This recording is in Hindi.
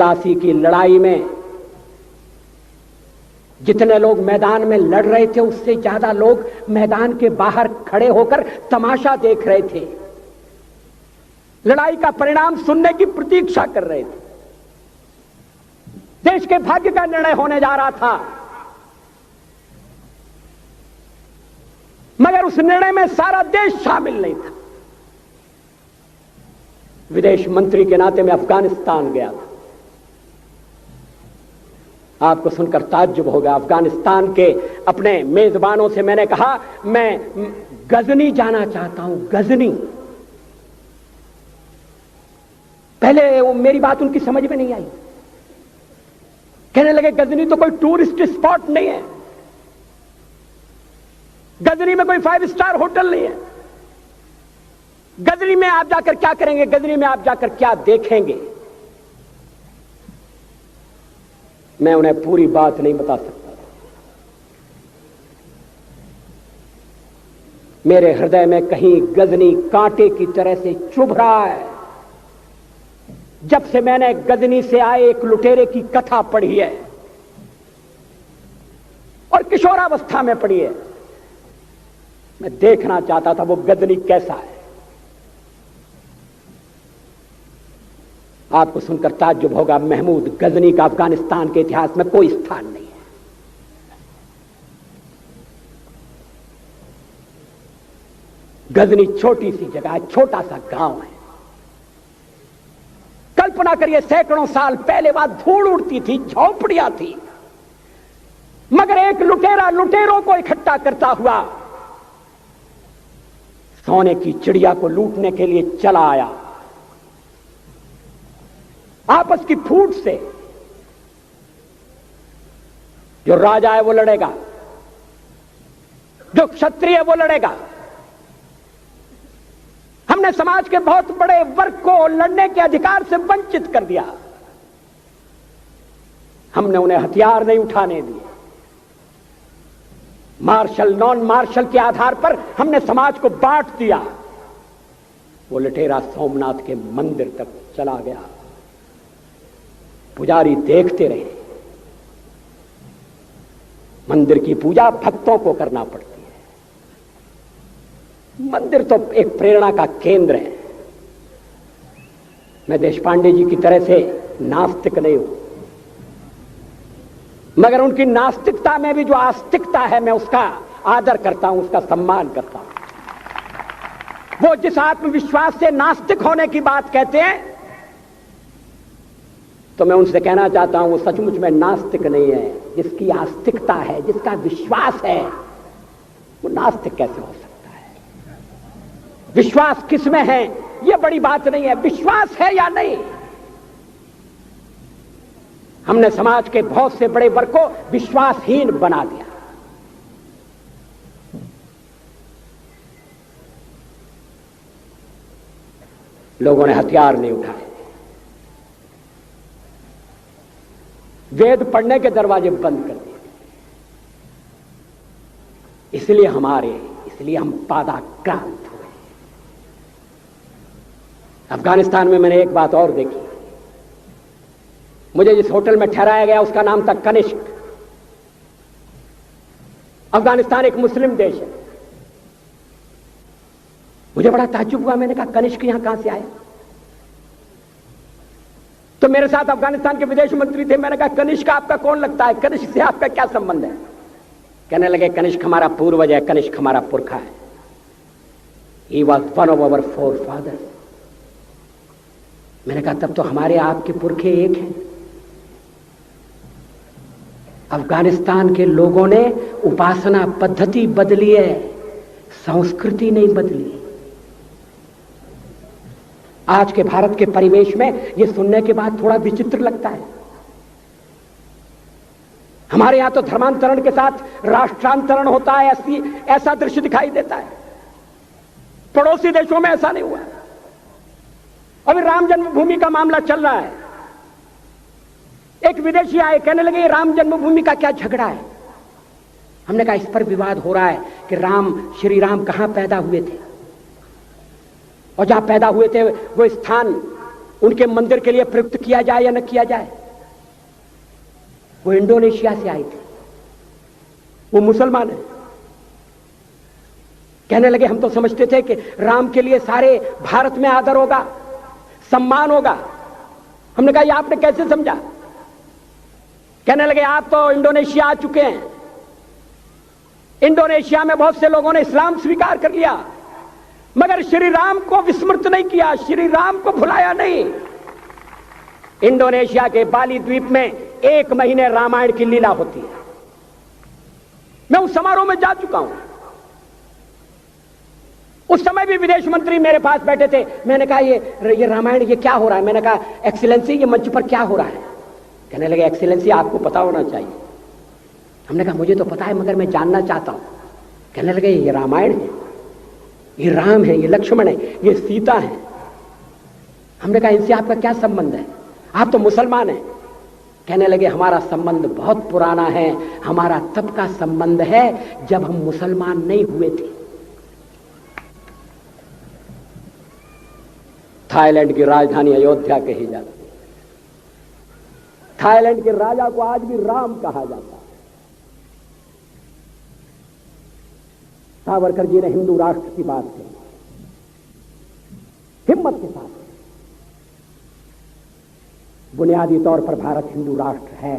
प्लासी की लड़ाई में जितने लोग मैदान में लड़ रहे थे उससे ज्यादा लोग मैदान के बाहर खड़े होकर तमाशा देख रहे थे, लड़ाई का परिणाम सुनने की प्रतीक्षा कर रहे थे। देश के भाग्य का निर्णय होने जा रहा था, मगर उस निर्णय में सारा देश शामिल नहीं था। विदेश मंत्री के नाते मैं अफगानिस्तान गया था। आपको सुनकर ताज्जुब होगा, अफगानिस्तान के अपने मेजबानों से मैंने कहा मैं गजनी जाना चाहता हूं, गजनी। पहले वो मेरी बात उनकी समझ में नहीं आई, कहने लगे गजनी तो कोई टूरिस्ट स्पॉट नहीं है, गजनी में कोई 5 स्टार होटल नहीं है, गजनी में आप जाकर क्या करेंगे, गजनी में आप जाकर क्या देखेंगे। मैं उन्हें पूरी बात नहीं बता सकता। मेरे हृदय में कहीं गजनी कांटे की तरह से चुभ रहा है। जब से मैंने गजनी से आए एक लुटेरे की कथा पढ़ी है और किशोरावस्था में पढ़ी है, मैं देखना चाहता था वो गजनी कैसा है। आपको सुनकर ताज्जुब होगा, महमूद गजनी का अफगानिस्तान के इतिहास में कोई स्थान नहीं है। गजनी छोटी सी जगह है, छोटा सा गांव है। कल्पना करिए सैकड़ों साल पहले वहां धूल उड़ती थी, झोंपड़ियां थी, मगर एक लुटेरा लुटेरों को इकट्ठा करता हुआ सोने की चिड़िया को लूटने के लिए चला आया। आपस की फूट से जो राजा है वो लड़ेगा, जो क्षत्रिय है वो लड़ेगा। हमने समाज के बहुत बड़े वर्ग को लड़ने के अधिकार से वंचित कर दिया। हमने उन्हें हथियार नहीं उठाने दिए। मार्शल नॉन मार्शल के आधार पर हमने समाज को बांट दिया। वो लुटेरा सोमनाथ के मंदिर तक चला गया। पुजारी देखते रहे। मंदिर की पूजा भक्तों को करना पड़ती है। मंदिर तो एक प्रेरणा का केंद्र है। मैं देशपांडे जी की तरह से नास्तिक नहीं हूं, मगर उनकी नास्तिकता में भी जो आस्तिकता है मैं उसका आदर करता हूं, उसका सम्मान करता हूं। वो जिस आत्मविश्वास से नास्तिक होने की बात कहते हैं, तो मैं उनसे कहना चाहता हूं वो सचमुच में नास्तिक नहीं है। जिसकी आस्तिकता है, जिसका विश्वास है, वो नास्तिक कैसे हो सकता है? विश्वास किसमें है यह बड़ी बात नहीं है, विश्वास है या नहीं। हमने समाज के बहुत से बड़े वर्ग को विश्वासहीन बना दिया। लोगों ने हथियार नहीं उठाए, वेद पढ़ने के दरवाजे बंद कर दिए। इसलिए हम पादाक्रांत हुए। अफगानिस्तान में मैंने एक बात और देखी। मुझे जिस होटल में ठहराया गया उसका नाम था कनिष्क। अफगानिस्तान एक मुस्लिम देश है। मुझे बड़ा ताज्जुब हुआ। मैंने कहा कनिष्क यहां कहां से आया? तो मेरे साथ अफगानिस्तान के विदेश मंत्री थे। मैंने कहा कनिष्क आपका कौन लगता है? कनिष्क से आपका क्या संबंध है? कहने लगे कनिष्क हमारा पूर्वज है, कनिष्क हमारा पुरखा है। He was one of our forefathers। मैंने कहा तब तो हमारे आपके पुरखे एक हैं। अफगानिस्तान के लोगों ने उपासना पद्धति बदली है, संस्कृति नहीं बदली। आज के भारत के परिवेश में यह सुनने के बाद थोड़ा विचित्र लगता है। हमारे यहां तो धर्मांतरण के साथ राष्ट्रांतरण होता है, ऐसा दृश्य दिखाई देता है। पड़ोसी देशों में ऐसा नहीं हुआ। अभी राम जन्मभूमि का मामला चल रहा है। एक विदेशी आए, कहने लगे राम जन्मभूमि का क्या झगड़ा है? हमने कहा इस पर विवाद हो रहा है कि श्री राम कहां पैदा हुए थे, और जहां पैदा हुए थे वो स्थान उनके मंदिर के लिए प्रयुक्त किया जाए या न किया जाए। वो इंडोनेशिया से आई थी, वो मुसलमान है। कहने लगे हम तो समझते थे कि राम के लिए सारे भारत में आदर होगा, सम्मान होगा। हमने कहा ये आपने कैसे समझा? कहने लगे आप तो इंडोनेशिया आ चुके हैं, इंडोनेशिया में बहुत से लोगों ने इस्लाम स्वीकार कर लिया, मगर श्री राम को विस्मृत नहीं किया, श्री राम को भुलाया नहीं। इंडोनेशिया के बाली द्वीप में 1 महीने रामायण की लीला होती है। मैं उस समारोह में जा चुका हूं। उस समय भी विदेश मंत्री मेरे पास बैठे थे। मैंने कहा ये रामायण ये क्या हो रहा है? मैंने कहा एक्सीलेंसी ये मंच पर क्या हो रहा है? कहने लगे एक्सीलेंसी आपको पता होना चाहिए। हमने कहा मुझे तो पता है मगर मैं जानना चाहता हूं। कहने लगे ये रामायण है, ये राम है, ये लक्ष्मण है, ये सीता है। हमने कहा इनसे आपका क्या संबंध है? आप तो मुसलमान हैं। कहने लगे हमारा संबंध बहुत पुराना है, हमारा तब का संबंध है जब हम मुसलमान नहीं हुए थे। थाईलैंड की राजधानी अयोध्या कही जाती है। थाईलैंड के राजा को आज भी राम कहा जाता है। सावरकर जी ने हिंदू राष्ट्र की बात कही, हिम्मत के साथ। बुनियादी तौर पर भारत हिंदू राष्ट्र है।